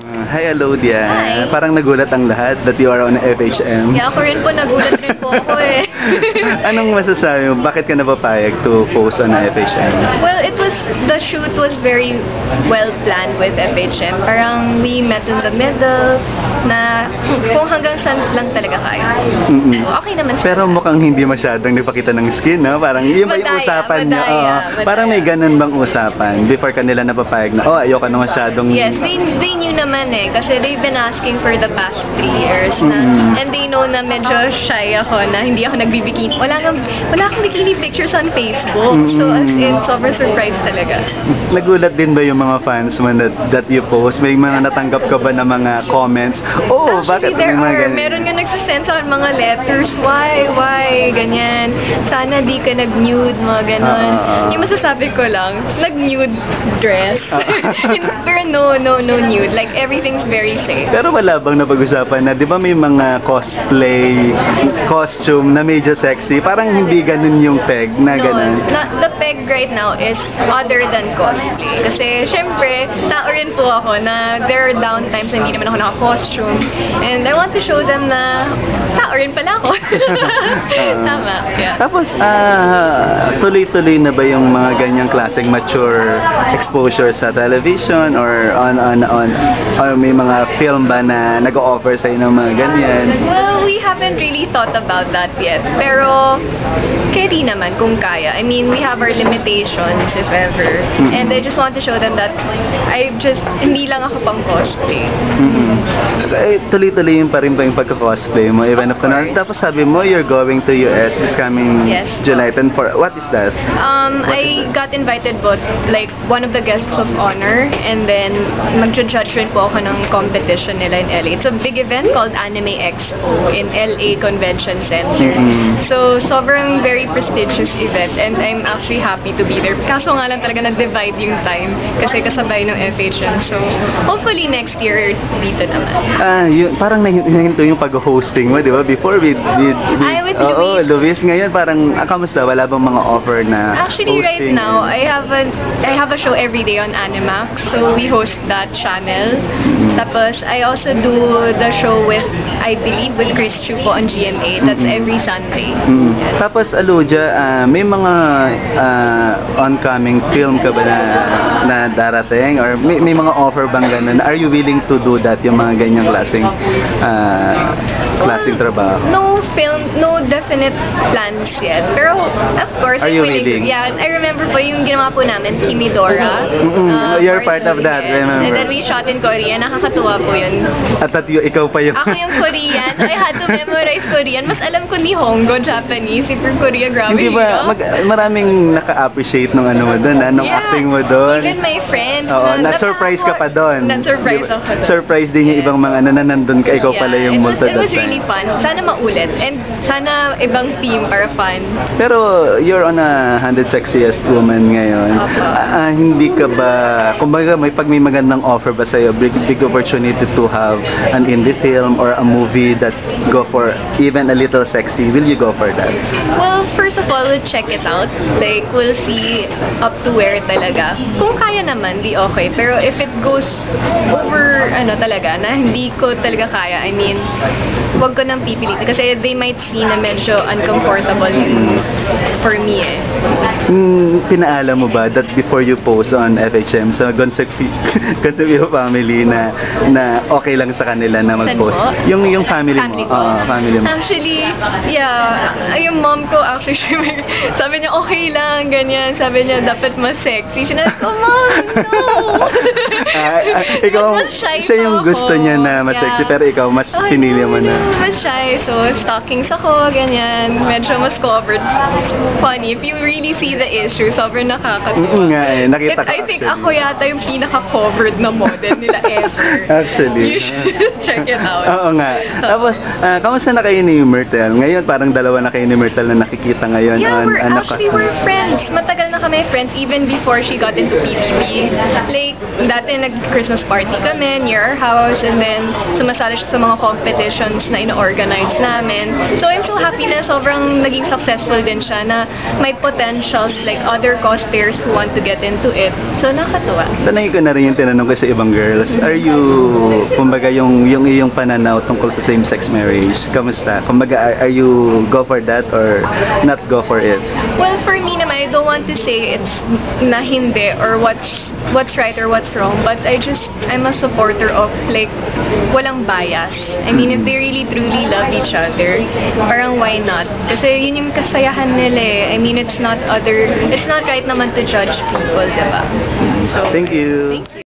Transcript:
Hi, Alodia. Hi. Parang nagulat ang lahat that you are on FHM. Yeah, ako rin po, nagulat rin po ako eh. Anong masasabi mo? Bakit ka napapayag to post on FHM? Well, the shoot was very well planned with FHM. Parang we met in the middle na kung hanggang saan lang talaga kaya. So, okay naman siya. Pero mukhang hindi masyadong nagpakita ng skin, no? Parang yung may Madaya, usapan niya. madaya. Parang may ganun bang usapan before kanila napapayag na, ayoko na masyadong... Yes, they knew naman eh. Kasi they've been asking for the past 3 years na, and they know na medyo shy ako na hindi ako nagbibikini. Wala akong bikini pictures on Facebook. So as in, sobrang surprise talaga. Nagulat din ba yung mga fans mo that you post? May mga natanggap ka ba na mga comments? Oh, Actually, bakit there may mga are. ganyan? Meron nga nagsasend sa mga letters. Why? Ganyan. Sana di ka nag-nude, mga ganon. Yung masasabi ko lang, nag-nude dress. Pero no nude. Like, everything's very safe. Pero wala bang napag-usapan na, di ba may mga cosplay, costume na medyo sexy? Parang hindi ganun yung peg na No, ganun. the peg right now is other than cosplay. Kasi, syempre, tao rin po ako na there are downtimes na hindi naman ako naka-costume. And I want to show them na tao rin pala ako. Tama, yeah. Tapos, tuloy-tuloy na ba yung mga ganyang klaseng mature exposure sa television or or may mga film ba na nag-o-offer sa'yo ng mga ganyan? Well, we haven't really thought about that yet. Pero, carry naman kung kaya. I mean, we have our limitations if ever. And I just want to show them that hindi lang ako pang cosplay. Tuloy-tuloy pa rin ba yung pagka-cosplay mo even after na? Tapos sabi mo, you're going to US this coming Yes. July 10 for, what is that? I got invited both, like, one of the guests of honor, and then mag-judge rin po ako ng competition nila in LA. It's a big event called Anime Expo in LA Convention Center. So, sobrang very prestigious event, and I'm actually happy to be there. Kaso nga lang talaga nag-divide yung time kasi kasabay ng FHM. So, hopefully next year dito naman. Parang nahinto yung pag-hosting mo, di ba? Before with With Luis. Oo, Luis. Ngayon parang, kamusta? Wala bang mga offer na Actually, right hosting? now, I have a show every day on Animax, so we host that channel. Tapos, I also do the show with, I believe, with Chris Chu po on GMA. That's every Sunday. Yes. Tapos, Aluja, may mga oncoming film ka ba na darating? Or may mga offer bang ganun? Are you willing to do that, yung mga ganyang klaseng trabaho? No definite plans yet. Pero, of course, Are you willing? Yeah, I remember po yung ginawa po namin, Kimidora. You're part of that, yes. remember? And then we shot in Korea. Nakakatuwa po yun. At ikaw pa yung... Ako yung Korean. So I had to memorize Korean. Mas alam ko ni Hongo, Japanese. Super Korea, grabe. Hindi ba, maraming naka-appreciate nung ano mo doon, nung acting mo doon. Even my friends. Oo, na-surprise ka pa doon. Na-surprise ako doon. Surprise din yung ibang mga nandun ka, ikaw pala yung multo It was really fun. Sana maulit. And sana ibang team para fun. Pero you're on a 100 Sexiest Woman ngayon. Hindi ka ba, kumbaga pag may magandang offer ba sa'yo, big opportunity to have an indie film or a movie that go for even a little sexy, will you go for that? Well, first of all, we'll check it out. Like, we'll see up to where talaga. Kung kaya naman, di okay. Pero if it goes over, talaga, na hindi ko talaga kaya, I mean, wag ko nang pipilitin. Kasi they might see na medyo uncomfortable yun for me eh. Pinaalam mo ba that before you post on FHM sa Gonzaga family na okay lang sa kanila na mag-post? Yung family mo? Family mo. Actually, yeah. Yung mom ko, actually, sabi niya, okay lang, ganyan. Sabi niya, dapat mas sexy. Sinabi ko, Mom, no! Ikaw, mas shy siya yung pa gusto ako. niya na mas sexy, pero ikaw mas pinili mo na. Mas shy. So, stockings ako, ganyan. Medyo mas covered. Funny, if you really see the issue, sobrang nakakatuwa. Nga eh, nakita ko I think ako yata yung pinaka-covered na model nila ever. Actually. You should check it out. Oo nga. Tapos, kamusta na kayo ni Myrtle? Ngayon, parang dalawa na kayo ni Myrtle na nakikita ngayon. Yeah, we're friends. Matagal na kami friends even before she got into PBB. Like, dati nag-Christmas party kami, near our house, and then sumasali siya sa mga competitions na ino-organize namin. So I'm so happy na sobrang naging successful din siya, na may potentials like other cosplayers who want to get into it. So nakakatuwa. Tanay ko na rin yung tinanong ko sa ibang girls. Are you, kumbaga yung iyong pananaw tungkol sa same-sex marriage, kamusta? Kumbaga, are you go for that or not go for it? Well, for me naman, I don't want to say it's na hindi or what's right or what's wrong, but I'm a supporter of like walang bias. I mean, if they really truly love each other, parang why not? Kasi yun yung kasayahan nila eh. I mean, it's not right naman to judge people, diba? So, Thank you. Thank you.